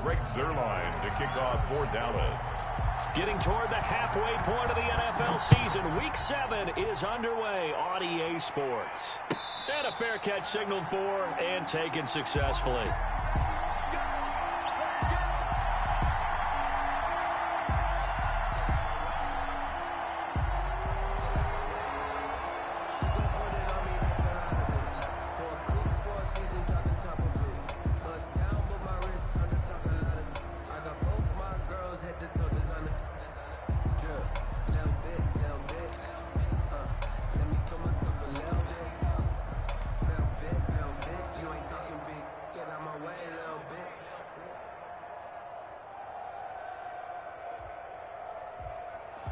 Greg Zuerlein to kick off for Dallas. Getting toward the halfway point of the NFL season, Week 7 is underway on EA Sports. And a fair catch signaled for and taken successfully.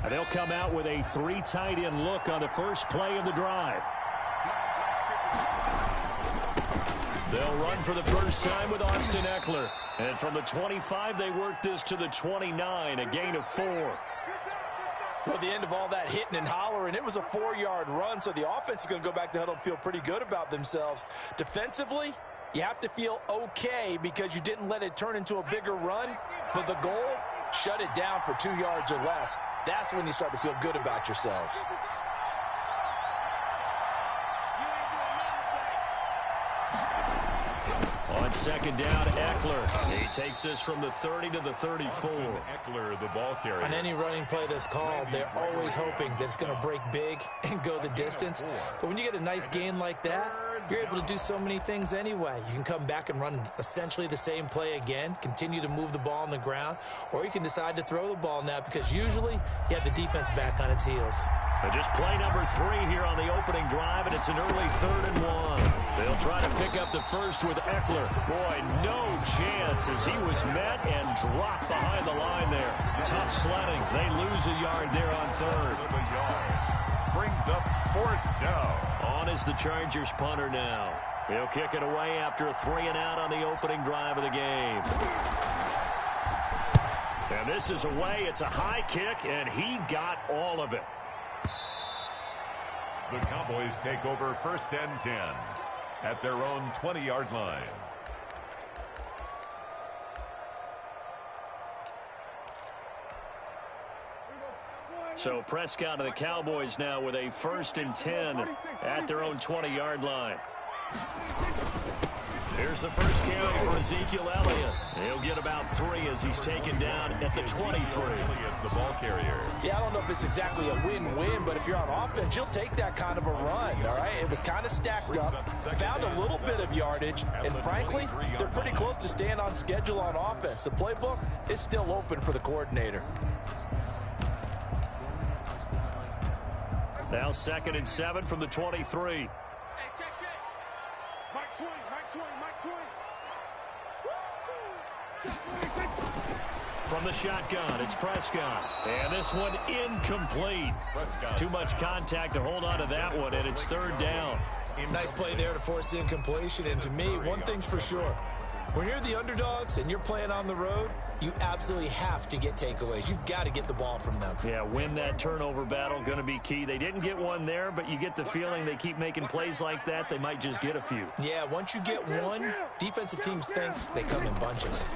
They'll come out with a 3 tight end look on the first play of the drive. They'll run for the first time with Austin Ekeler. And from the 25, they work this to the 29, a gain of 4. Well, at the end of all that hitting and hollering, it was a 4-yard run, so the offense is going to go back to the huddle and feel pretty good about themselves. Defensively, you have to feel okay because you didn't let it turn into a bigger run, but the goal, shut it down for 2 yards or less. That's when you start to feel good about yourselves. On second down, Ekeler. He takes this from the 30 to the 34. Ekeler, the ball carrier. On any running play that's called, they're always hoping that it's going to break big and go the distance. But when you get a nice gain like that, you're able to do so many things anyway. You can come back and run essentially the same play again, continue to move the ball on the ground, or you can decide to throw the ball now because usually you have the defense back on its heels. Just play number 3 here on the opening drive, and it's an early 3rd and 1. They'll try to pick up the first with Ekeler. Boy, no chance as he was met and dropped behind the line there. Tough sledding. They lose a yard there on 3rd. Brings up 4th down. On is the Chargers punter now. He'll kick it away after a 3 and out on the opening drive of the game. And this is away. It's a high kick, and he got all of it. The Cowboys take over 1st and 10 at their own 20-yard line. So Prescott and the Cowboys now with a 1st and 10 at their own 20-yard line. Here's the first carry for Ezekiel Elliott. He'll get about 3 as he's taken down at the 23. The ball carrier. Yeah, I don't know if it's exactly a win-win, but if you're on offense, you'll take that kind of a run, all right? It was kind of stacked up, found a little bit of yardage, and frankly, they're pretty close to staying on schedule on offense. The playbook is still open for the coordinator. Now 2nd and 7 from the 23. From the shotgun, it's Prescott. And this one incomplete. Too much contact to hold on to that one, and it's 3rd down. Nice play there to force the incompletion. And to me, one thing's for sure. When you're the underdogs and you're playing on the road, you absolutely have to get takeaways. You've got to get the ball from them. Yeah, win that turnover battle, going to be key. They didn't get one there, but you get the feeling they keep making plays like that, they might just get a few. Yeah, once you get one, defensive teams think they come in bunches.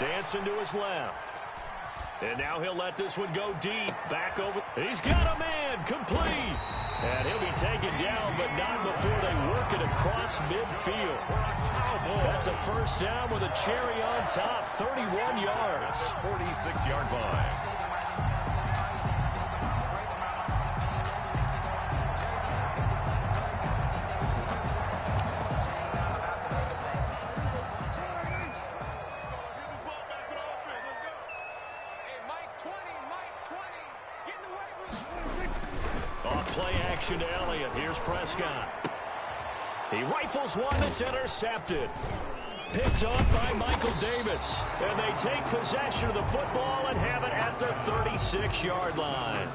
Dancing to his left. And now he'll let this one go deep. Back over. He's got a man. Complete. And he'll be taken down, but not before they work it across midfield. That's a 1st down with a cherry on top. 31 yards. 46-yard line. Play action to Elliott. Here's Prescott. He rifles one that's intercepted. Picked off by Michael Davis. And they take possession of the football and have it at the 36-yard line.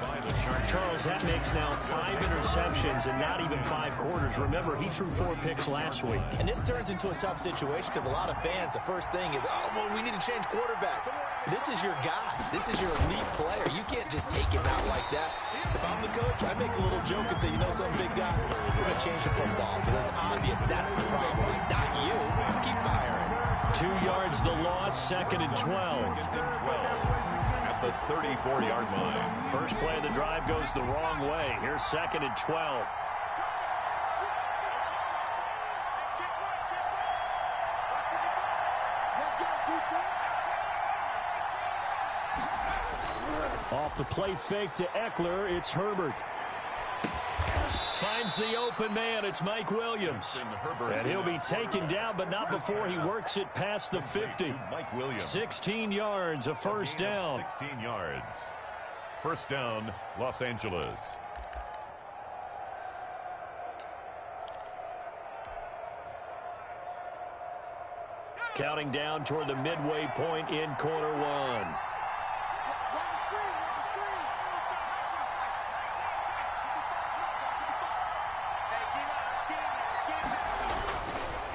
Charles, that makes now 5 interceptions in not even 5 quarters. Remember, he threw 4 picks last week. And this turns into a tough situation because a lot of fans, the first thing is, oh, well, we need to change quarterbacks. This is your guy. This is your elite player. You can't just take him out like that. If I'm the coach, I make a little joke and say, you know something, big guy? We're going to change the football. So that's obvious. That's the problem. It's not you. Keep firing. 2 yards the loss, 2nd and 12. At the 34-yard line. First play of the drive goes the wrong way. Here's 2nd and 12. Off the play fake to Eckler, it's Herbert. Finds the open man, it's Mike Williams. And he'll be taken down, but not before he works it past the 50. 16 yards, a first down. 16 yards. First down, Los Angeles. Counting down toward the midway point in quarter one.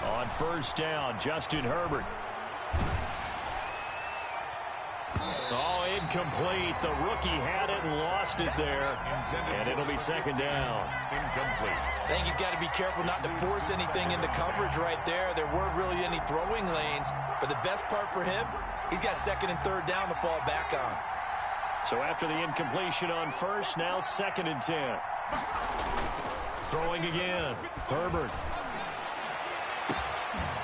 On first down, Justin Herbert. Oh, incomplete. The rookie had it and lost it there. And it'll be second down. Incomplete. I think he's got to be careful not to force anything into coverage right there. There weren't really any throwing lanes. But the best part for him, he's got 2nd and 3rd down to fall back on. So after the incompletion on first, now 2nd and 10. Throwing again. Herbert.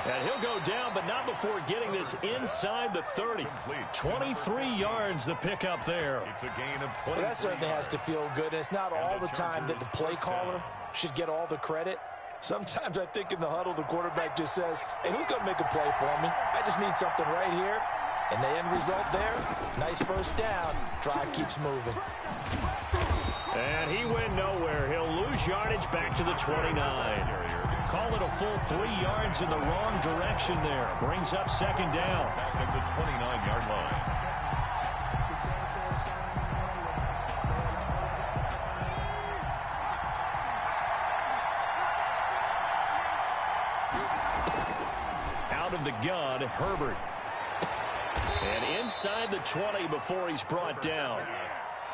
And he'll go down, but not before getting this inside the 30. 23 yards the pickup there. It's a gain of 20. Well, that certainly has to feel good. And it's not all the time that the play caller should get all the credit. Sometimes I think in the huddle, the quarterback just says, hey, who's going to make a play for me? I just need something right here. And the end result there, nice first down. Drive keeps moving. And he went nowhere. He'll lose yardage back to the 29. Call it a full 3 yards in the wrong direction there. Brings up second down. Back at the 29-yard line. Out of the gun, Herbert. And inside the 20 before he's brought down.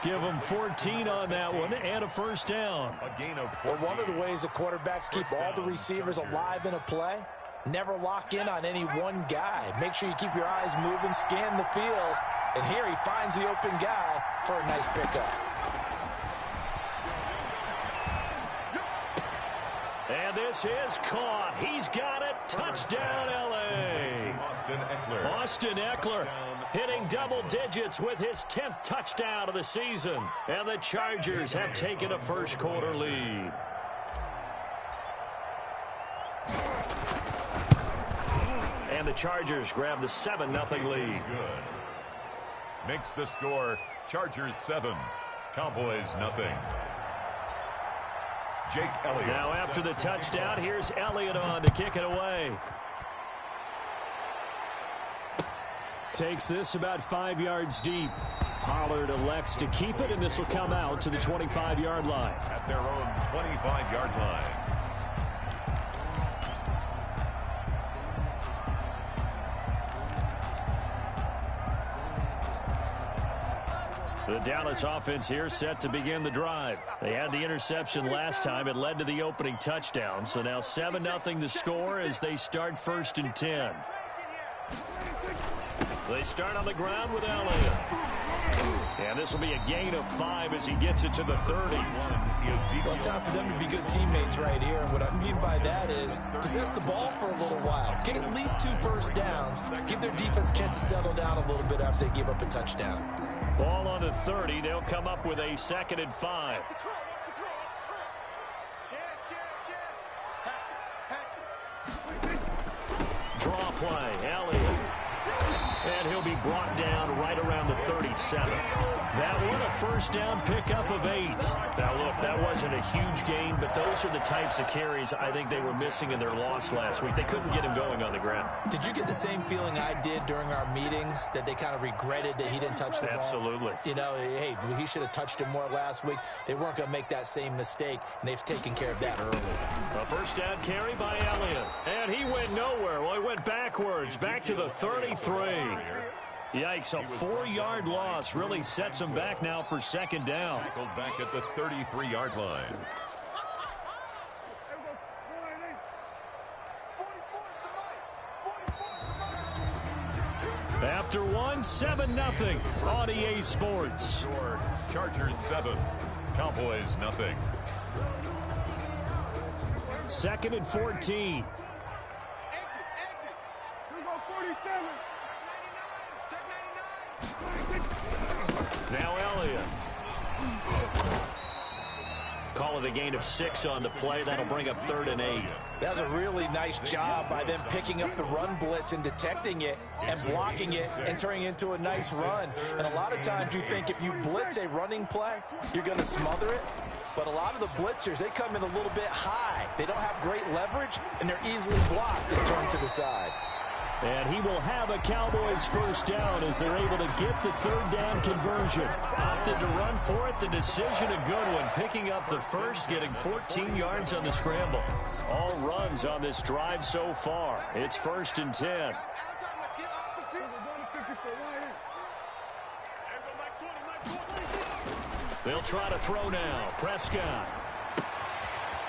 Give him 14 on that one and a first down. A gain of 14. Well, one of the ways the quarterbacks keep all the receivers alive in a play, never lock in on any one guy. Make sure you keep your eyes moving, scan the field. And here he finds the open guy for a nice pickup. And this is caught. He's got it. Touchdown, L.A. Austin Eckler hitting double digits with his 10th touchdown of the season. And the Chargers have taken a first quarter lead. And the Chargers grab the 7-0 lead. Good. Makes the score Chargers 7, Cowboys 0. Jake Elliott. Now after the touchdown, here's Elliott on to kick it away. Takes this about 5 yards deep. Pollard elects to keep it, and this will come out to the 25-yard line. At their own 25-yard line. The Dallas offense here set to begin the drive. They had the interception last time. It led to the opening touchdown. So now 7-0 the score as they start 1st and 10. They start on the ground with Elliott. And this will be a gain of 5 as he gets it to the 30. Well, it's time for them to be good teammates right here. And what I mean by that is possess the ball for a little while. Get at least 2 first downs. Give their defense a chance to settle down a little bit after they give up a touchdown. Ball on the 30. They'll come up with a 2nd and 5. Draw play. Elliott. And he'll be brought down right around the 37. That one a first down pickup of 8. Now, look, that wasn't a huge gain, but those are the types of carries I think they were missing in their loss last week. They couldn't get him going on the ground. Did you get the same feeling I did during our meetings, that they kind of regretted that he didn't touch the ball? Absolutely. You know, hey, he should have touched it more last week. They weren't going to make that same mistake, and they've taken care of that early. A first down carry by Elliott. And he went nowhere. Well, he went backwards, back to the 33. Yikes, a 4-yard loss really sets him back now for second down. Tackled back at the 33-yard line. After one, 7-0 on EA Sports. Score, Chargers 7, Cowboys nothing. 2nd and 14. Now Elliott. Call it a gain of 6 on the play. That'll bring up 3rd and 8. That was a really nice job by them picking up the run blitz and detecting it and blocking it and turning it into a nice run. And a lot of times you think if you blitz a running play, you're going to smother it. But a lot of the blitzers, they come in a little bit high. They don't have great leverage, and they're easily blocked and turned to the side. And he will have a Cowboys first down as they're able to get the 3rd down conversion. Opted to run for it. The decision a good one. Picking up the first, getting 14 yards on the scramble. All runs on this drive so far. It's 1st and 10. They'll try to throw now. Prescott.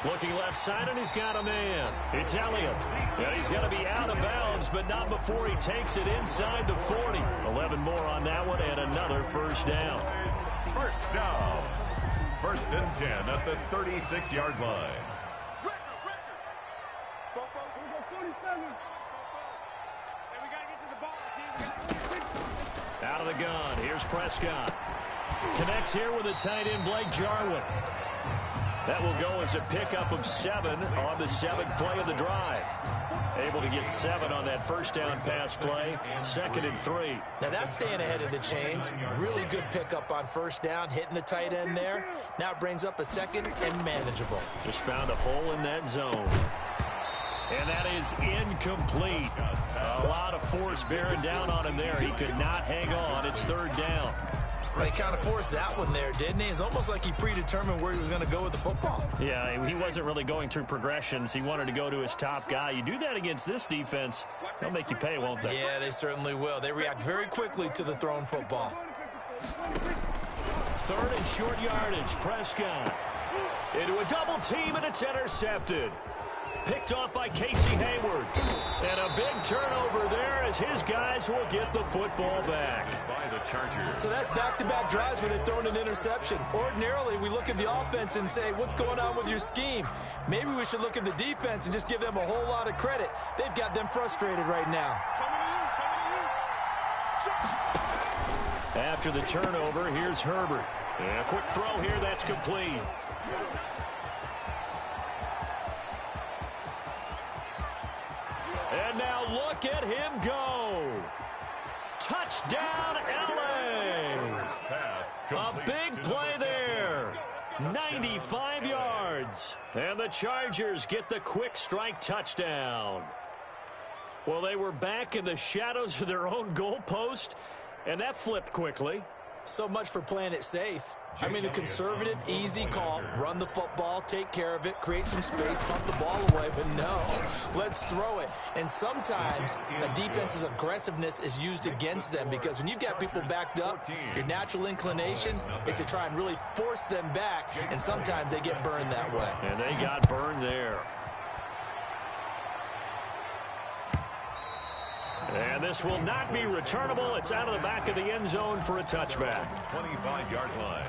Looking left side, and he's got a man. It's Elliott. And he's going to be out of bounds, but not before he takes it inside the 40. 11 more on that one, and another first down. First down. 1st and 10 at the 36-yard line. Out of the gun. Here's Prescott. Connects here with a tight end, Blake Jarwin. That will go as a pickup of 7 on the 7th play of the drive. Able to get 7 on that first down pass play. 2nd and 3. Now that's staying ahead of the chains. Really good pickup on first down, hitting the tight end there. Now it brings up a 2nd and manageable. Just found a hole in that zone. And that is incomplete. A lot of force bearing down on him there. He could not hang on. It's 3rd down. Well, he kind of forced that one there, didn't he? It's almost like he predetermined where he was going to go with the football. Yeah, he wasn't really going through progressions. He wanted to go to his top guy. You do that against this defense, they'll make you pay, won't they? Yeah, they certainly will. They react very quickly to the thrown football. 3rd and short yardage. Prescott into a double team, and it's intercepted. Picked off by Casey Hayward. And a big turnover there as his guys will get the football back. By the Chargers. So that's back-to-back drives where they've thrown an interception. Ordinarily, we look at the offense and say, what's going on with your scheme? Maybe we should look at the defense and just give them a whole lot of credit. They've got them frustrated right now. After the turnover, here's Herbert. And a quick throw here, that's complete. And now look at him go. Touchdown, LA. A big play there. 95 yards. And the Chargers get the quick strike touchdown. Well, they were back in the shadows of their own goalpost, and that flipped quickly. So much for playing it safe. I mean, a conservative, easy call. Run the football, take care of it, create some space, pump the ball away. But no, let's throw it. And sometimes a defense's aggressiveness is used against them because when you've got people backed up, your natural inclination is to try and really force them back, and sometimes they get burned that way. And they got burned there. And this will not be returnable. It's out of the back of the end zone for a touchback. 25-yard line.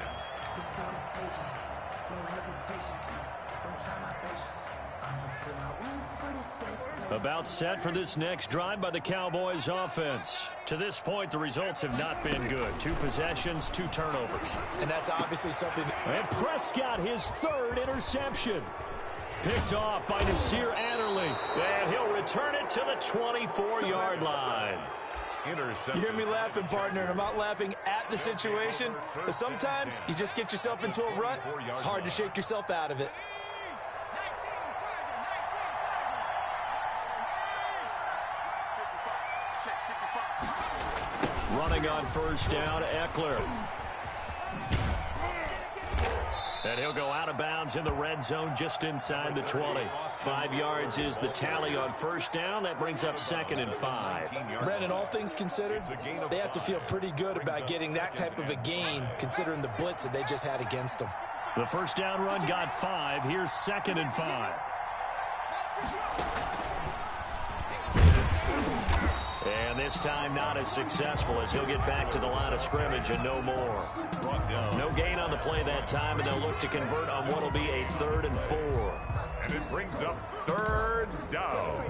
About set for this next drive by the Cowboys offense. To this point, the results have not been good. 2 possessions, 2 turnovers. And that's obviously something. And Prescott, his 3rd interception. Picked off by Nasir Adderley. And he'll return it to the 24-yard line. intercepted. You hear me laughing, partner, and I'm not laughing at the situation, but sometimes you just get yourself into a rut. It's hard to shake yourself out of it. Running on first down, Eckler. And he'll go out of bounds in the red zone just inside the 20. 5 yards is the tally on first down. That brings up 2nd and 5. Brandon, all things considered, they have to feel pretty good about getting that type of a gain, considering the blitz that they just had against them. The first down run got 5. Here's 2nd and 5. And this time not as successful as he'll get back to the line of scrimmage and no more. No gain on the play that time, and they'll look to convert on what will be a 3rd and 4. And it brings up 3rd down.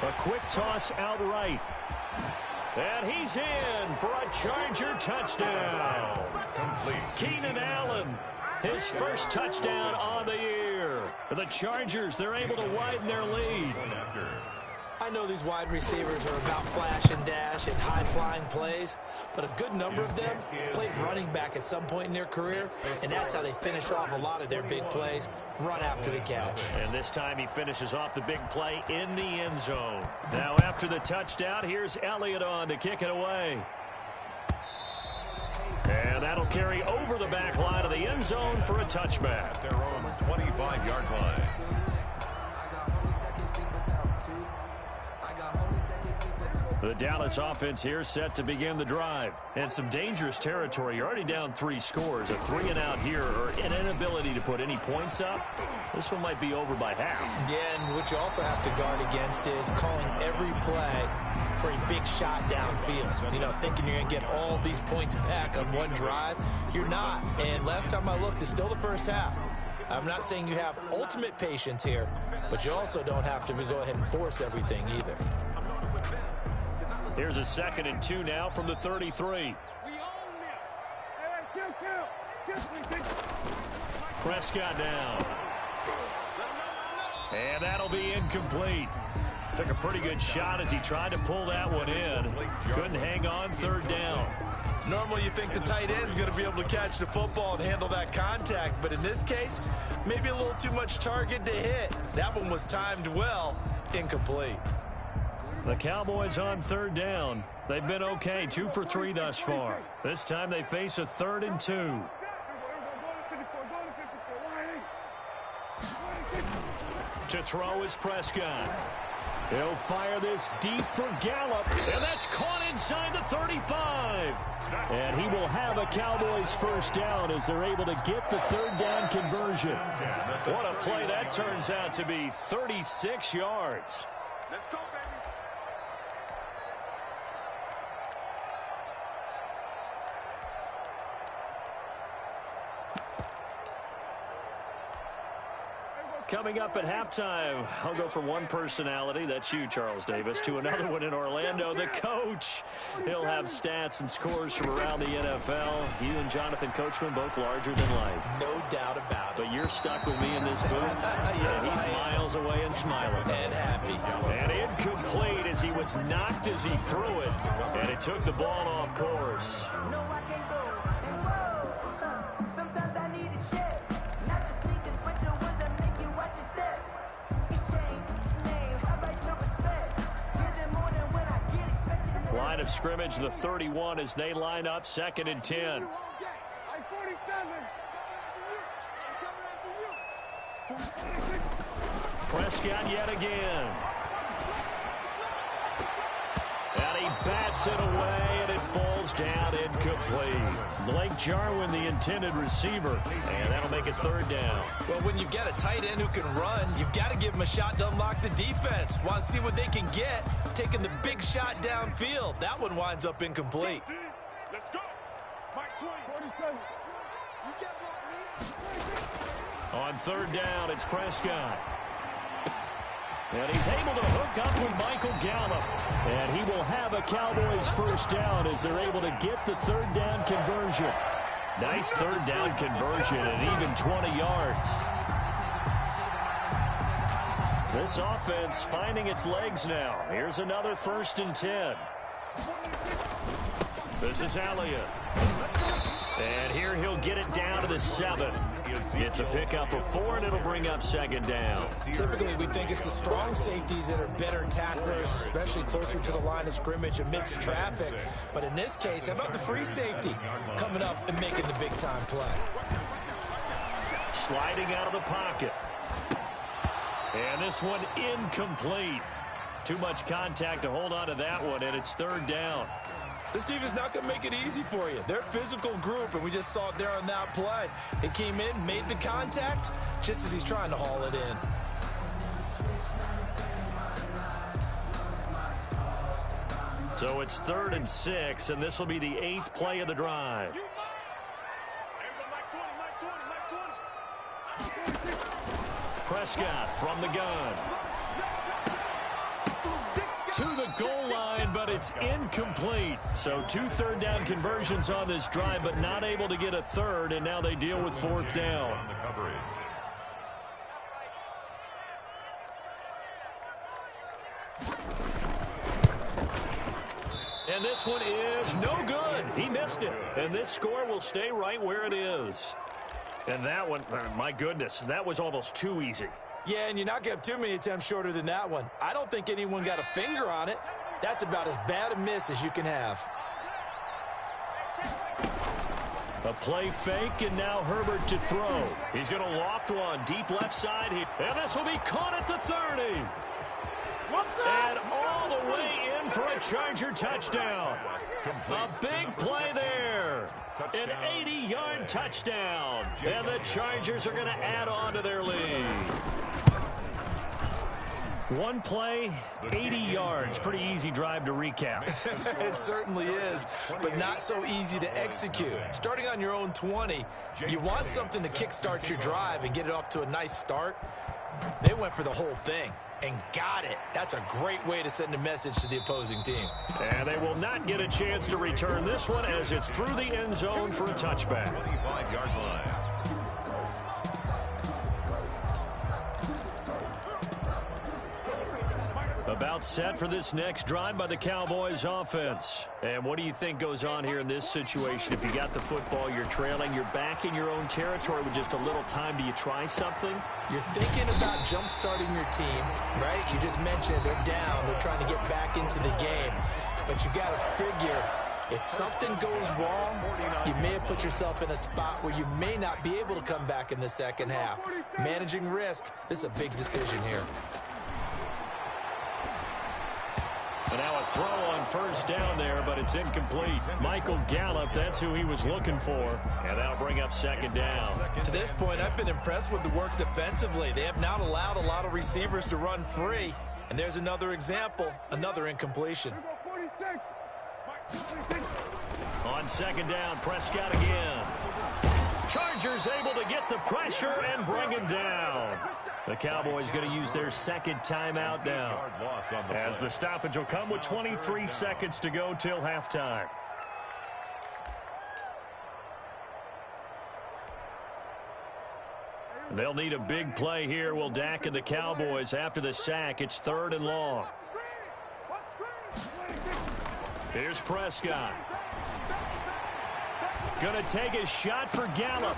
A quick toss out right. And he's in for a Charger touchdown. Complete. Keenan Allen, his first touchdown on the year. The Chargers, they're able to widen their lead. I know these wide receivers are about flash and dash and high-flying plays, but a good number of them played running back at some point in their career, and that's how they finish off a lot of their big plays, run after the catch. And this time he finishes off the big play in the end zone. Now after the touchdown, here's Elliott on to kick it away. And that'll carry over the back line of the end zone for a touchback. Their own 25-yard line. The Dallas offense here set to begin the drive. And some dangerous territory. You're already down 3 scores. A 3-and-out here or an inability to put any points up. This one might be over by half. Yeah, and what you also have to guard against is calling every play for a big shot downfield. You know, thinking you're going to get all these points back on one drive. You're not. And last time I looked, it's still the first half. I'm not saying you have ultimate patience here, but you also don't have to go ahead and force everything either. Here's a 2nd and 2 now from the 33. Prescott down. And that'll be incomplete. Took a pretty good shot as he tried to pull that one in. Couldn't hang on 3rd down. Normally you think the tight end's going to be able to catch the football and handle that contact, but in this case, maybe a little too much target to hit. That one was timed well, incomplete. The Cowboys on 3rd down. They've been okay, 2 for 3 thus far. This time they face a 3rd and 2. To throw is Prescott. He'll fire this deep for Gallup, and that's caught inside the 35. And he will have a Cowboys first down as they're able to get the 3rd down conversion. What a play that turns out to be, 36 yards. Let's go, baby. Coming up at halftime, I'll go from one personality, that's you, Charles Davis, to another one in Orlando, the coach. He'll have stats and scores from around the NFL. You and Jonathan Coachman, both larger than life. No doubt about it. But you're stuck with me in this booth. Yes, and he's miles away and smiling. And happy. And incomplete as he was knocked as he threw it. And it took the ball off course. No, I can't go. And whoa, sometimes I need a check. Not the sneakers, but the ones that make you watch your step. You change name, I like your respect. Give them more than when I get expected. Line of scrimmage, the 31 as they line up, 2nd and 10. Prescott yet again. And he bats it away, and it falls down incomplete. Blake Jarwin, the intended receiver, and that'll make it 3rd down. Well, when you've got a tight end who can run, you've got to give him a shot to unlock the defense. Want to see what they can get, taking the big shot downfield. That one winds up incomplete. Let's go. Mike 47. You get blocked, me. On 3rd down, it's Prescott. And he's able to hook up with Michael Gallup. And he will have have a Cowboys first down as they're able to get the third down conversion. Nice third down conversion and even 20 yards. This offense finding its legs now. Here's another 1st and 10. This is Elliott. And here he'll get it down to the 7. It's a pickup of 4, and it'll bring up 2nd down. Typically, we think it's the strong safeties that are better tacklers, especially closer to the line of scrimmage amidst traffic. But in this case, how about the free safety coming up and making the big-time play? Sliding out of the pocket. And this one incomplete. Too much contact to hold on to that one, and it's 3rd down. This defense is not going to make it easy for you. They're a physical group, and we just saw it there on that play. He came in, made the contact, just as he's trying to haul it in. So it's 3rd and 6, and this will be the 8th play of the drive. Prescott from the gun. To the goal line, but it's incomplete. So 2 third down conversions on this drive, but not able to get a 3rd, and now they deal with 4th down. And this one is no good. He missed it. And this score will stay right where it is. And that one, my goodness, that was almost too easy. Yeah, and you're not going to have too many attempts shorter than that one. I don't think anyone got a finger on it. That's about as bad a miss as you can have. A play fake, and now Herbert to throw. He's going to loft one deep left side. And this will be caught at the 30. And all the way in for a Charger touchdown. A big play there. An 80-yard touchdown. And the Chargers are going to add on to their lead. One play, 80 yards. Pretty easy drive to recap. It certainly is, but not so easy to execute. Starting on your own 20, you want something to kickstart your drive and get it off to a nice start. They went for the whole thing and got it. That's a great way to send a message to the opposing team. And they will not get a chance to return this one as it's through the end zone for a touchback. 25-yard line. About set for this next drive by the Cowboys offense. And what do you think goes on here in this situation? If you got the football, you're trailing, you're back in your own territory with just a little time. Do you try something? You're thinking about jump-starting your team, right? You just mentioned they're down. They're trying to get back into the game. But you got to figure, if something goes wrong, you may have put yourself in a spot where you may not be able to come back in the second half. Managing risk, this is a big decision here. And now a throw on first down there, but it's incomplete. Michael Gallup, that's who he was looking for. And that'll bring up 2nd down. To this point, I've been impressed with the work defensively. They have not allowed a lot of receivers to run free. And there's another example, another incompletion. On 2nd down, Prescott again. Chargers able to get the pressure and bring him down. The Cowboys going to use their 2nd timeout now, as the stoppage will come with 23 seconds to go till halftime. They'll need a big play here. Will Dak and the Cowboys after the sack. It's 3rd and long. Here's Prescott. Going to take a shot for Gallup.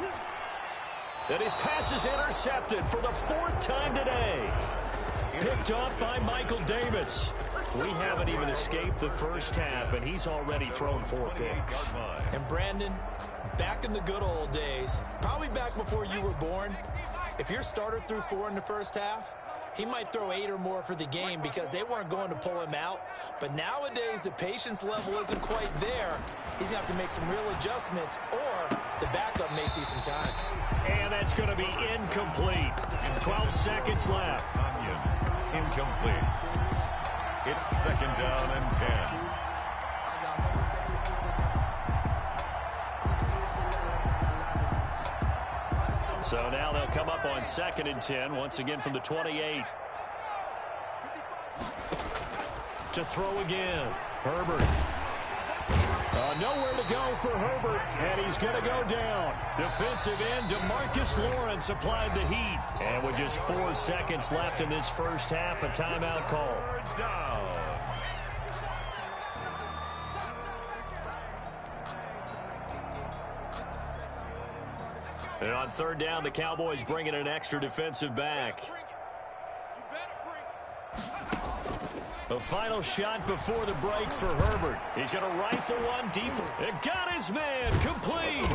And his pass is intercepted for the 4th time today. Picked off by Michael Davis. We haven't even escaped the first half, and he's already thrown 4 picks. And Brandon, back in the good old days, probably back before you were born, if your starter threw 4 in the first half, he might throw 8 or more for the game because they weren't going to pull him out. But nowadays, the patience level isn't quite there. He's going to have to make some real adjustments, or the backup may see some time. And that's going to be incomplete. 12 seconds left. Incomplete. It's 2nd down and 10. So now they'll come up on 2nd and 10, once again from the 28. To throw again. Herbert. Nowhere to go for Herbert, and he's going to go down. Defensive end DeMarcus Lawrence applied the heat. And with just 4 seconds left in this first half, a timeout call. Down. And on third down, the Cowboys bring in an extra defensive back. The final shot before the break for Herbert. He's going to rifle one deeper. It got his man complete.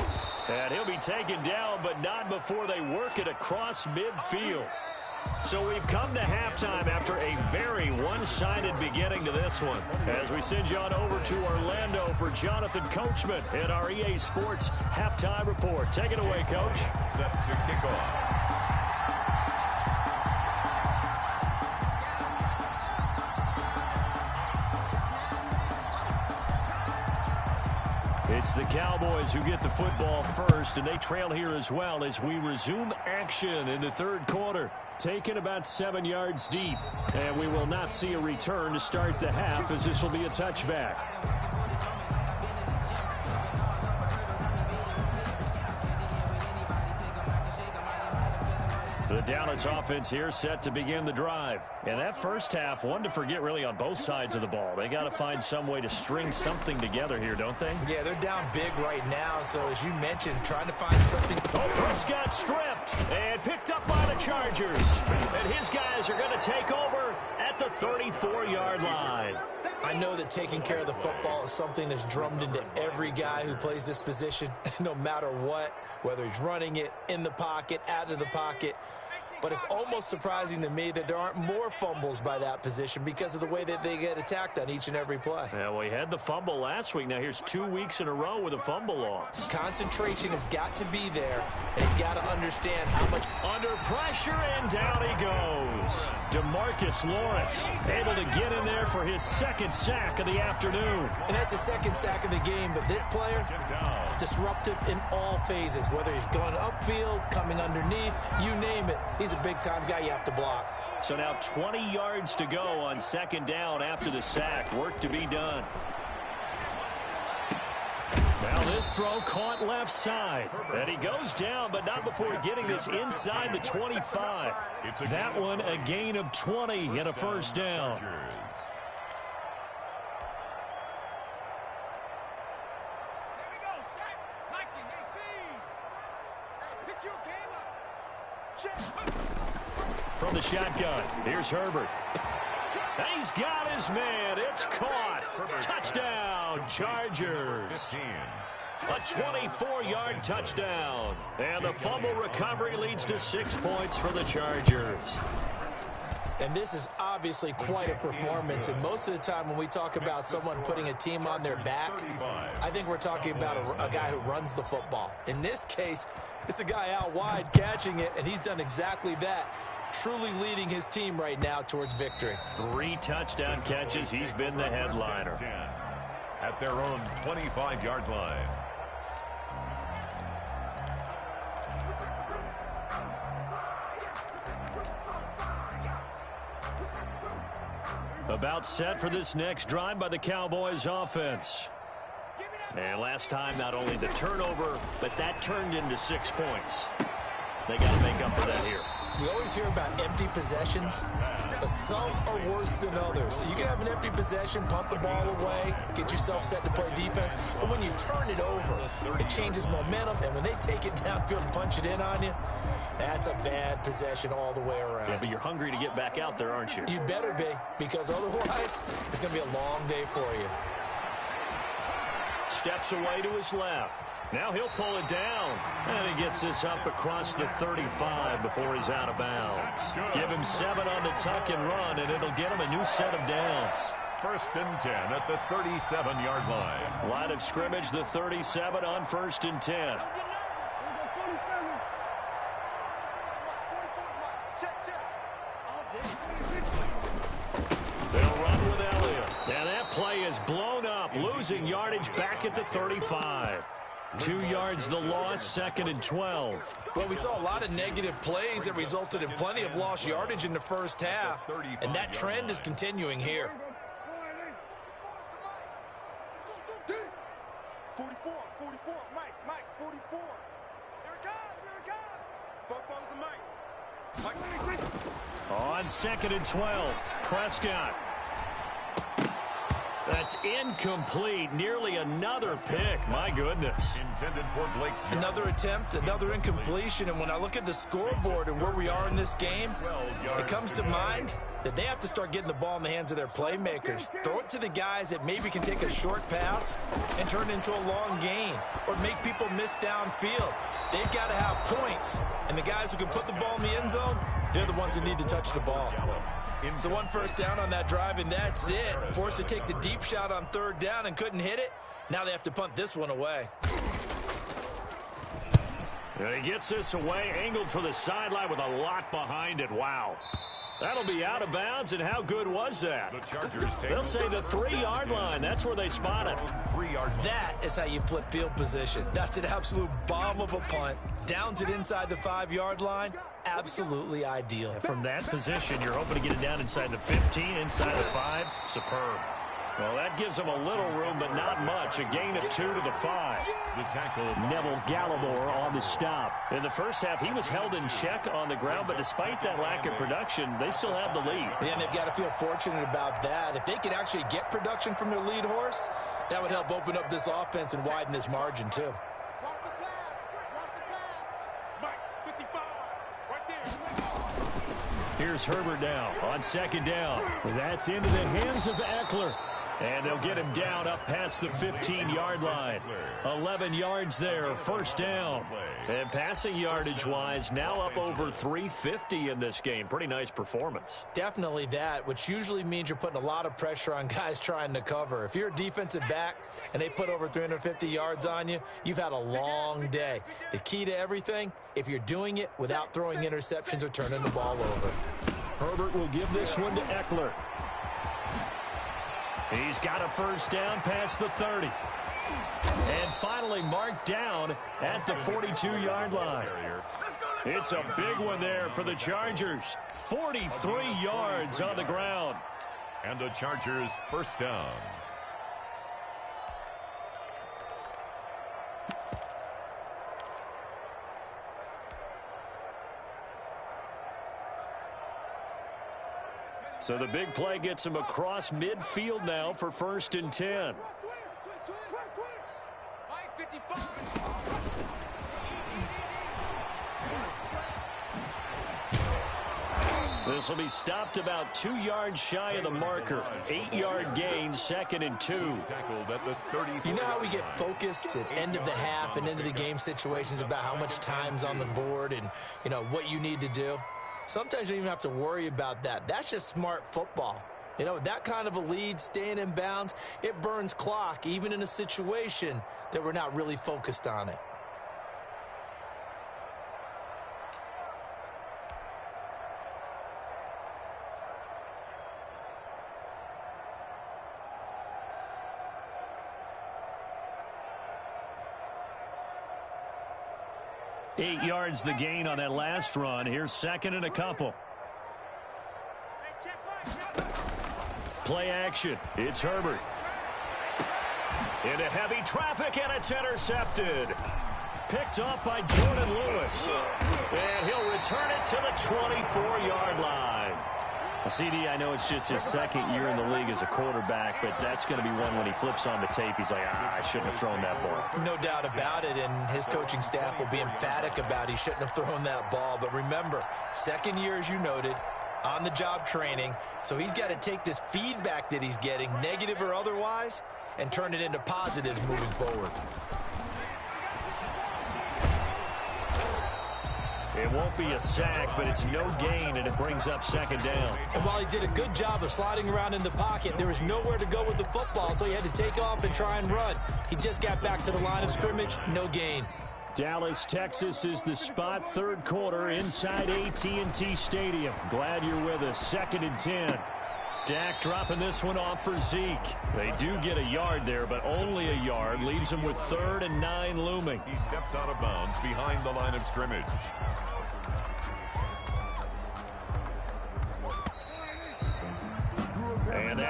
And he'll be taken down, but not before they work it across midfield. So we've come to halftime after a very one-sided beginning to this one. As we send you on over to Orlando for Jonathan Coachman in our EA Sports Halftime Report. Take it away, Coach. Set to kick off. It's the Cowboys who get the football first, and they trail here as well as we resume action in the third quarter. Taken about 7 yards deep, and we will not see a return to start the half as this will be a touchback. The Dallas offense here set to begin the drive. And that first half, one to forget really on both sides of the ball. They got to find some way to string something together here, don't they? Yeah, they're down big right now, so as you mentioned, trying to find something. Oh, Prescott stripped and picked up by the Chargers. And his guys are going to take over at the 34-yard line. I know that taking care of the football is something that's drummed into every guy who plays this position, no matter what, whether he's running it, in the pocket, out of the pocket. But it's almost surprising to me that there aren't more fumbles by that position because of the way that they get attacked on each and every play. Yeah, well, he had the fumble last week. Now here's 2 weeks in a row with a fumble loss. Concentration has got to be there, and he's got to understand how much. Under pressure, and down he goes. DeMarcus Lawrence able to get in there for his second sack of the afternoon. And that's the second sack of the game, but this player, disruptive in all phases, whether he's going upfield, coming underneath, you name it. He's a big-time guy you have to block. So now 20 yards to go on second down after the sack. Work to be done. Now this throw caught left side. And he goes down, but not before getting this inside the 25. That one a gain of 20 and a first down. From the shotgun, here's Herbert. And he's got his man. It's caught. Touchdown, Chargers. A 24-yard touchdown. And the fumble recovery leads to 6 points for the Chargers. And this is obviously quite a performance. And most of the time when we talk about someone putting a team on their back, I think we're talking about a guy who runs the football. In this case, it's a guy out wide catching it, and he's done exactly that. Truly leading his team right now towards victory. 3 touchdown catches. He's been the headliner. At their own 25-yard line. About set for this next drive by the Cowboys offense. And last time, not only the turnover, but that turned into 6 points. They got to make up for that here. We always hear about empty possessions, but some are worse than others. You can have an empty possession, pump the ball away, get yourself set to play defense, but when you turn it over, it changes momentum, and when they take it downfield and punch it in on you, that's a bad possession all the way around. Yeah, but you're hungry to get back out there, aren't you? You better be, because otherwise, it's going to be a long day for you. Steps away to his left. Now he'll pull it down. And he gets this up across the 35 before he's out of bounds. Give him 7 on the tuck and run, and it'll get him a new set of downs. First and 10 at the 37-yard line. Line of scrimmage, the 37 on first and 10. They'll run with Elliott. And that play is blown up, losing yardage back at the 35. 2 yards the loss, second and 12. Well, we saw a lot of negative plays that resulted in plenty of lost yardage in the first half, and that trend is continuing here. 44, 44. Mike, 44. Here it comes. Football's the Mike. On 2nd and 12, Prescott. That's incomplete. Nearly another pick. My goodness. Intended for Blake Jarwin. Another attempt, another incompletion. And when I look at the scoreboard and where we are in this game, it comes to mind that they have to start getting the ball in the hands of their playmakers. Throw it to the guys that maybe can take a short pass and turn it into a long gain or make people miss downfield. They've got to have points. And the guys who can put the ball in the end zone, they're the ones that need to touch the ball. So 1 first down on that drive, and that's it. Forced to take the deep shot on 3rd down and couldn't hit it. Now they have to punt this one away. And he gets this away, angled for the sideline with a lot behind it. Wow. That'll be out of bounds, and how good was that? The Chargers take They'll say the 3-yard line. That's where they spot it. 3-yard. That is how you flip field position. That's an absolute bomb of a punt. Downs it inside the 5-yard line. Absolutely ideal. From that position, you're hoping to get it down inside the 15, inside the 5. Superb. Well, that gives them a little room, but not much. A gain of 2 to the 5. The tackle. Neville Gallimore on the stop. In the first half, he was held in check on the ground, but despite that lack of production, they still have the lead. Yeah, and they've got to feel fortunate about that. If they could actually get production from their lead horse, that would help open up this offense and widen this margin, too. Watch the pass. Mike, 55. Right there. Here's Herbert now on 2nd down. That's into the hands of Eckler. And they'll get him down up past the 15-yard line. 11 yards there, 1st down. And passing yardage-wise, now up over 350 in this game. Pretty nice performance. Definitely that, which usually means you're putting a lot of pressure on guys trying to cover. If you're a defensive back and they put over 350 yards on you, you've had a long day. The key to everything, if you're doing it without throwing interceptions or turning the ball over. Herbert will give this one to Eckler. He's got a 1st down past the 30. And finally marked down at the 42-yard line. It's a big one there for the Chargers. 43 yards on the ground. And the Chargers 1st down. So the big play gets him across midfield now for 1st and 10. This will be stopped about 2 yards shy of the marker. 8-yard gain, 2nd and 2. You know how we get focused at end of the half and into the game situations about how much time's on the board and, you know, what you need to do? Sometimes you don't even have to worry about that. That's just smart football. You know, that kind of a lead, staying in bounds, it burns clock, even in a situation that we're not really focused on it. Eight yards the gain on that last run. Here's 2nd and a couple. Play action. It's Herbert. Into heavy traffic, and it's intercepted. Picked up by Jordan Lewis. And he'll return it to the 24-yard line. CD, I know it's just his 2nd year in the league as a quarterback, but that's going to be one when he flips on the tape. He's like, I shouldn't have thrown that ball. No doubt about it, and his coaching staff will be emphatic about he shouldn't have thrown that ball. But remember, 2nd year, as you noted, on-the-job training, so he's got to take this feedback that he's getting, negative or otherwise, and turn it into positives moving forward. It won't be a sack, but it's no gain, and it brings up 2nd down. And while he did a good job of sliding around in the pocket, there was nowhere to go with the football, so he had to take off and try and run. He just got back to the line of scrimmage, no gain. Dallas, Texas is the spot, 3rd quarter inside AT&T Stadium. Glad you're with us. 2nd and 10. Dak dropping this one off for Zeke. They do get a yard there, but only a yard. Leaves them with 3rd and 9 looming. He steps out of bounds behind the line of scrimmage.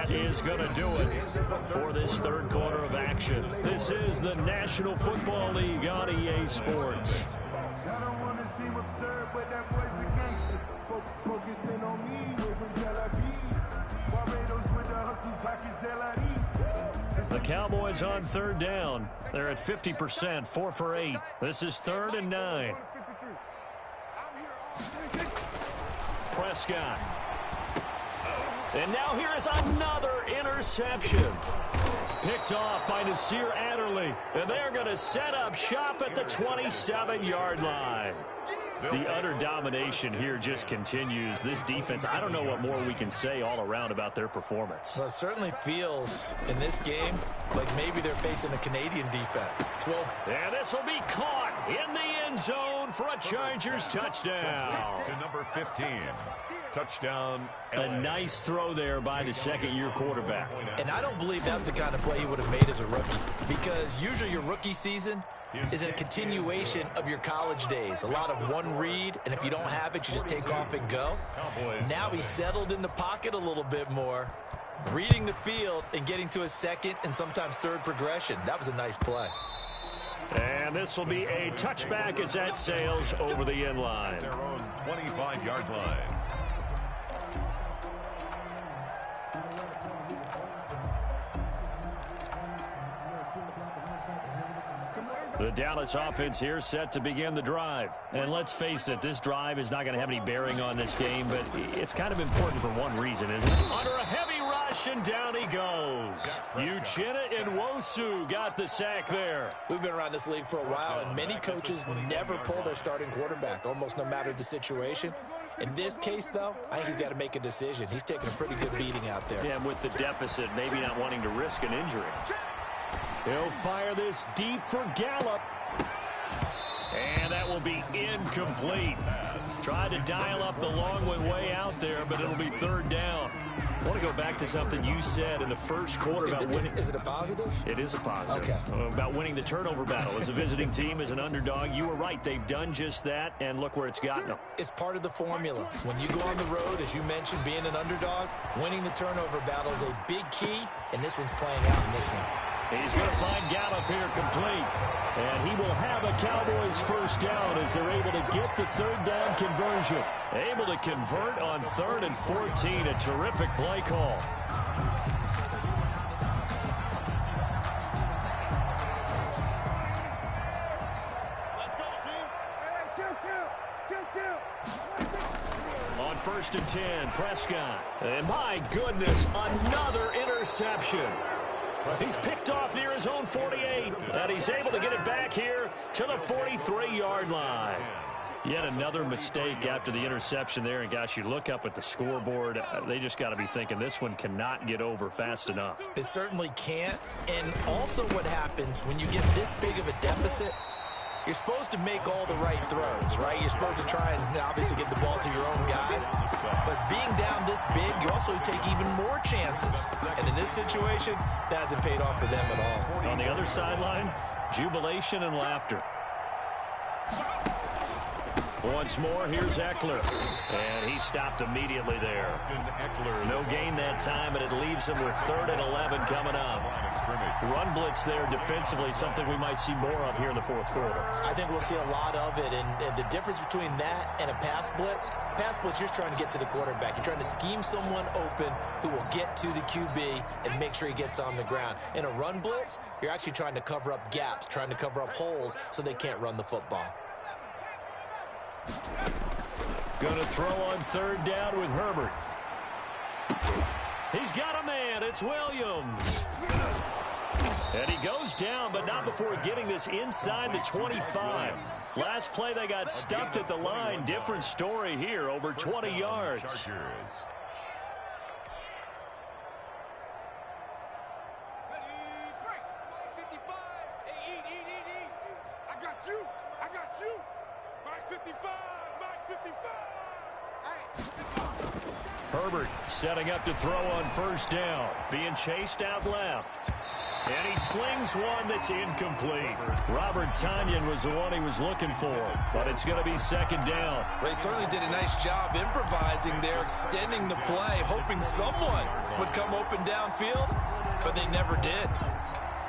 that is going to do it for this third quarter of action. This is the National Football League on EA Sports. I don't want to seem absurd, but that boy's a gangster. Focusing on me, way from Tel Aviv. Barbados with the hustle, pockets LIDs. The Cowboys on third down. They're at 50%, 4 for 8. This is 3rd and 9. Prescott. And now here is another interception. Picked off by Nasir Adderley. And they're going to set up shop at the 27-yard line. The utter domination here just continues. This defense, I don't know what more we can say all around about their performance. Well, it certainly feels in this game like maybe they're facing a Canadian defense. 12. And this will be caught in the end zone for a Chargers touchdown. To number 15. Touchdown, LA. A nice throw there by the second-year quarterback. And I don't believe that was the kind of play he would have made as a rookie, because usually your rookie season is a continuation of your college days. A lot of one read, and if you don't have it, you just take off and go. Now he's settled in the pocket a little bit more, reading the field and getting to a second and sometimes third progression. That was a nice play. And this will be a touchback as that sails over the end line. Their own 25-yard line. The Dallas offense here set to begin the drive. And let's face it, this drive is not going to have any bearing on this game, but it's kind of important for one reason, isn't it? Under a heavy rush, and down he goes. Uchenna Nwosu got the sack there. We've been around this league for a while, and many coaches never pull their starting quarterback, almost no matter the situation. In this case, though, I think he's got to make a decision. He's taking a pretty good beating out there. Yeah, and with the deficit, maybe not wanting to risk an injury. He'll fire this deep for Gallup. And that will be incomplete. Tried to dial up the long one way out there, but it'll be third down. I want to go back to something you said in the first quarter about winning. Is it a positive? It is a positive. Okay. About winning the turnover battle. As a visiting team, as an underdog, you were right. They've done just that, and look where it's gotten them. It's part of the formula. When you go on the road, as you mentioned, being an underdog, winning the turnover battle is a big key, and this one's playing out in this one. He's going to find Gallup here complete. And he will have a Cowboys first down as they're able to get the third down conversion. Able to convert on 3rd and 14. A terrific play call. On 1st and 10, Prescott. And my goodness, another interception. He's picked off near his own 48, and he's able to get it back here to the 43-yard line. Yet another mistake after the interception there, and gosh, you look up at the scoreboard, they just got to be thinking this one cannot get over fast enough. It certainly can't, and also what happens when you get this big of a deficit, you're supposed to make all the right throws, right? You're supposed to try and obviously get the ball to your own guys. But being down this big, you also take even more chances. And in this situation, that hasn't paid off for them at all. On the other sideline, jubilation and laughter. Once more, here's Eckler. And he stopped immediately there. No gain that time, and it leaves him with 3rd and 11 coming up. Run blitz there defensively, something we might see more of here in the fourth quarter. I think we'll see a lot of it, and the difference between that and a pass blitz, you're just trying to get to the quarterback. You're trying to scheme someone open who will get to the QB and make sure he gets on the ground. In a run blitz, you're actually trying to cover up gaps, trying to cover up holes so they can't run the football. Going to throw on 3rd down with Herbert. He's got a man. It's Williams. And he goes down, but not before getting this inside the 25. Last play, they got stuffed at the line. Different story here, over 20 yards. Herbert setting up to throw on 1st down. Being chased out left. And he slings one that's incomplete. Robert Tonyan was the one he was looking for, but it's going to be second down. Well, he certainly did a nice job improvising there, extending the play, hoping someone would come open downfield, but they never did.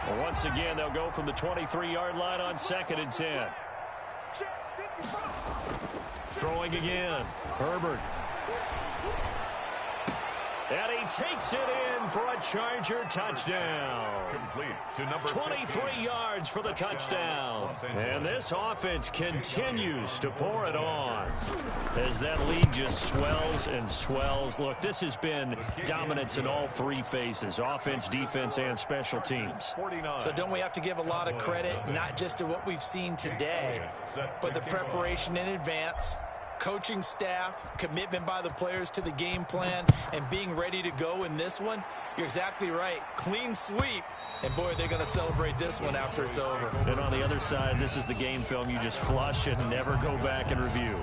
Well, once again, they'll go from the 23-yard line on 2nd and 10. Throwing again, Herbert. And he takes it in for a Charger touchdown. Complete to number 23 yards for the touchdown. And this offense continues to pour it on as that lead just swells and swells. Look, this has been dominance in all three phases, offense, defense, and special teams. So don't we have to give a lot of credit, not just to what we've seen today, but the preparation in advance, coaching staff, commitment by the players to the game plan, and being ready to go in this one? You're exactly right. Clean sweep. And, boy, they're going to celebrate this one after it's over. And on the other side, this is the game film you just flush and never go back and review.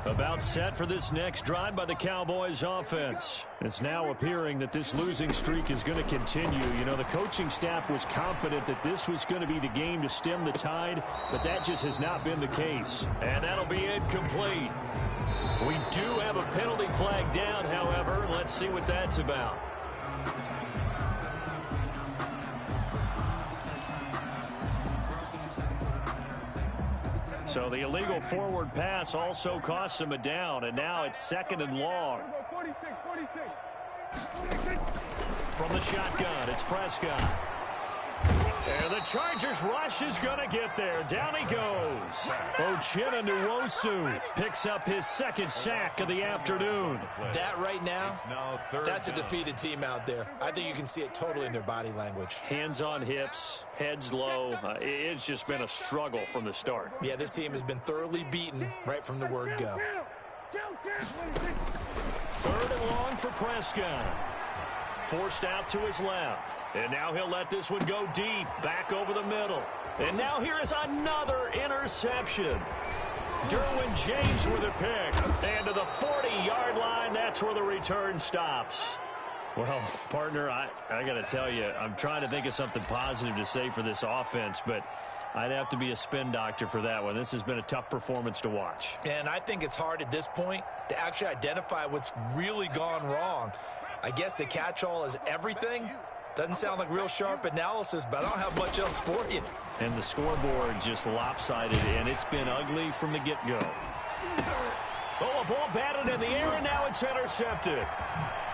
About set for this next drive by the Cowboys offense. It's now appearing that this losing streak is going to continue. You know, the coaching staff was confident that this was going to be the game to stem the tide, but that just has not been the case. And that'll be incomplete. We do have a penalty flag down, however. Let's see what that's about. So the illegal forward pass also costs him a down, and now it's 2nd and long. From the shotgun, it's Prescott. And the Chargers rush is going to get there. Down he goes. Uchenna Nwosu picks up his 2nd sack of the afternoon. That right now, that's a defeated team out there. I think you can see it totally in their body language. Hands on hips, heads low. It's just been a struggle from the start. Yeah, this team has been thoroughly beaten right from the word go. 3rd and long for Prescott. Forced out to his left. And now he'll let this one go deep, back over the middle. And now here is another interception. Derwin James with a pick. And to the 40-yard line, that's where the return stops. Well, partner, I got to tell you, I'm trying to think of something positive to say for this offense, but I'd have to be a spin doctor for that one. This has been a tough performance to watch. And I think it's hard at this point to actually identify what's really gone wrong. I guess the catch-all is everything. Doesn't sound like real sharp analysis, but I don't have much else for you. And the scoreboard just lopsided, and it's been ugly from the get-go. Oh, a ball batted in the air, and now it's intercepted.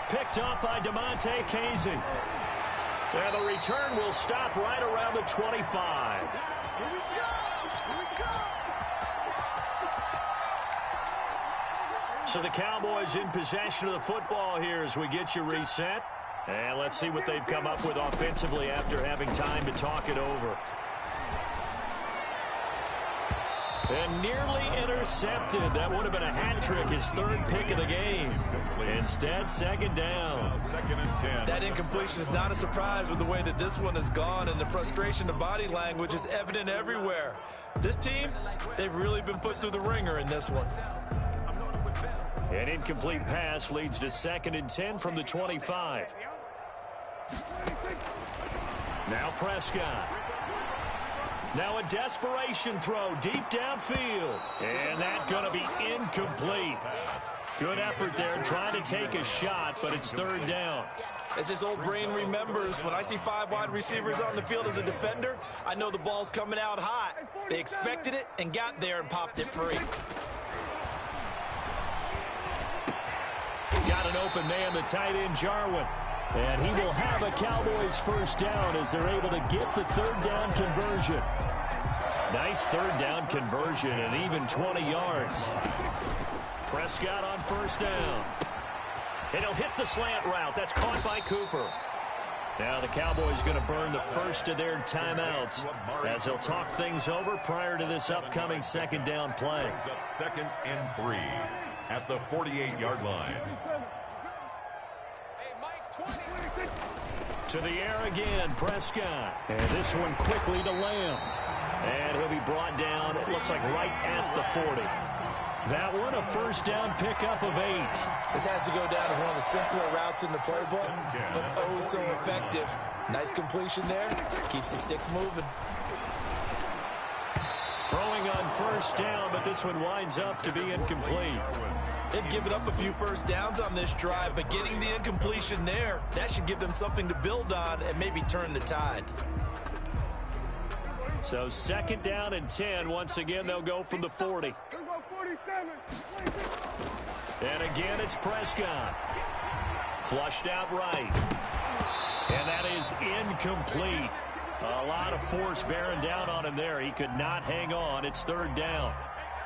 Picked up by DeMonte Casey. And the return will stop right around the 25. So the Cowboys in possession of the football here as we get you reset. And let's see what they've come up with offensively after having time to talk it over. And nearly intercepted. That would have been a hat trick, his 3rd pick of the game. Instead, 2nd down. 2nd and 10. That incompletion is not a surprise with the way that this one has gone, and the frustration of body language is evident everywhere. This team, they've really been put through the ringer in this one. An incomplete pass leads to 2nd and 10 from the 25. Now Prescott. Now a desperation throw deep downfield. And that's going to be incomplete. Good effort there trying to take a shot, but it's 3rd down. As this old brain remembers, when I see 5 wide receivers on the field as a defender, I know the ball's coming out hot. They expected it and got there and popped it free. Got an open man, the tight end, Jarwin. And he will have a Cowboys 1st down as they're able to get the 3rd down conversion. Nice 3rd down conversion and even 20 yards. Prescott on 1st down. And he'll hit the slant route. That's caught by Cooper. Now the Cowboys going to burn the first of their timeouts as they'll talk things over prior to this upcoming 2nd down play. Up 2nd and 3 at the 48-yard line. To the air again, Prescott. And this one quickly to Lamb. And he'll be brought down, it looks like right at the 40. That one, a first down pickup of 8. This has to go down as one of the simpler routes in the playbook, but oh so effective. Nice completion there. Keeps the sticks moving. Throwing on first down, but this one winds up to be incomplete. They've given up a few first downs on this drive, but getting the incompletion there, that should give them something to build on and maybe turn the tide. So 2nd down and 10. Once again, they'll go from the 40. And again, it's Prescott. Flushed out right. And that is incomplete. A lot of force bearing down on him there. He could not hang on. It's 3rd down.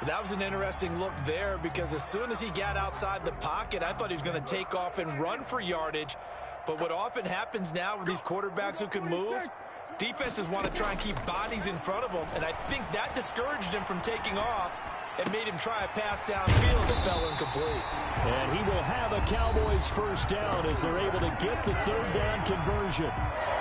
That was an interesting look there because as soon as he got outside the pocket, I thought he was going to take off and run for yardage. But what often happens now with these quarterbacks who can move, defenses want to try and keep bodies in front of them, and I think that discouraged him from taking off and made him try a pass downfield that fell incomplete. And he will have a Cowboys first down as they're able to get the 3rd down conversion.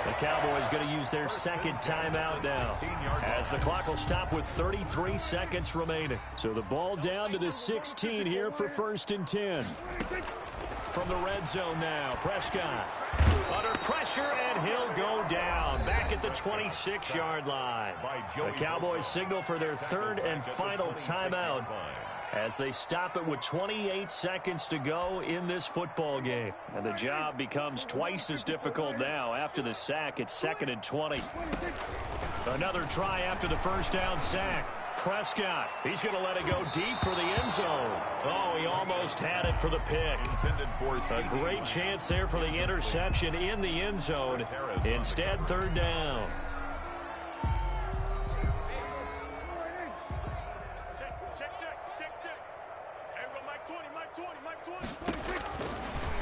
The Cowboys going to use their 2nd timeout now as the clock will stop with 33 seconds remaining. So the ball down to the 16 here for 1st and 10. From the red zone now, Prescott under pressure, and he'll go down back at the 26-yard line. The Cowboys signal for their 3rd and final timeout as they stop it with 28 seconds to go in this football game. And the job becomes twice as difficult now after the sack. It's 2nd and 20. Another try after the first down sack. Prescott, he's going to let it go deep for the end zone. Oh, he almost had it for the pick. A great chance there for the interception in the end zone. Instead, 3rd down.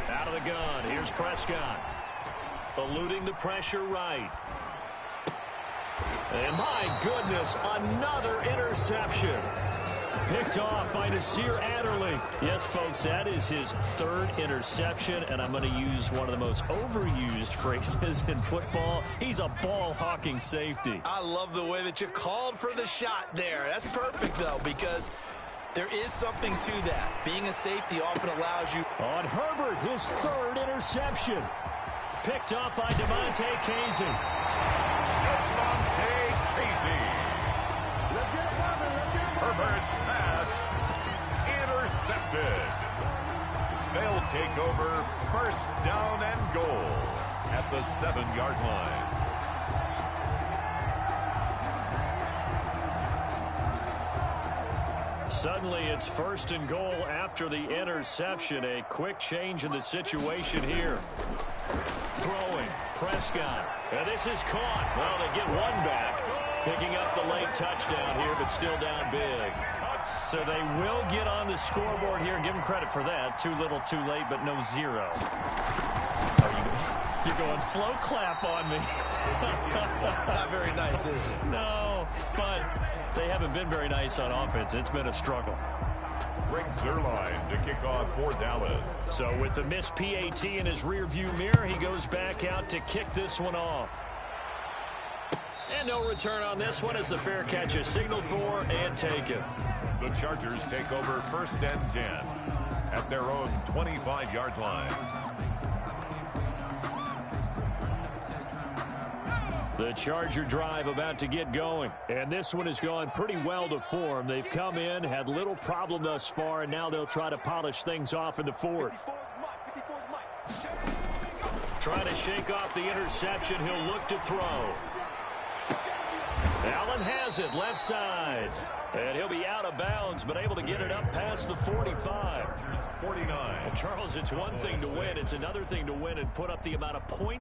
Out of the gun, here's Prescott. Eluding the pressure right. And my goodness, another interception. Picked off by Nasir Adderley. Yes, folks, that is his 3rd interception, and I'm going to use one of the most overused phrases in football. He's a ball-hawking safety. I love the way that you called for the shot there. That's perfect, though, because there is something to that. Being a safety often allows you. On Herbert, his 3rd interception. Picked off by Devontae Casey. Herbert's pass intercepted. They'll take over 1st down and goal at the 7-yard line. Suddenly it's 1st and goal after the interception. A quick change in the situation here. Throwing, Prescott. And this is caught. Well, they get one back. Picking up the late touchdown here, but still down big. So they will get on the scoreboard here. Give them credit for that. Too little, too late, but no 0. You're going slow clap on me. Not very nice, is it? No, but they haven't been very nice on offense. It's been a struggle. Greg Zuerlein to kick off for Dallas. So with the missed PAT in his rearview mirror, he goes back out to kick this one off. And no return on this one as the fair catch is signaled for and taken. The Chargers take over 1st and 10 at their own 25-yard line. The Charger drive about to get going. And this one has gone pretty well to form. They've come in, had little problem thus far, and now they'll try to polish things off in the 4th. Trying to shake off the interception. He'll look to throw. Allen has it, left side. And he'll be out of bounds, but able to get it up past the 45. 49. And Charles, it's one thing to win. It's another thing to win and put up the amount of points.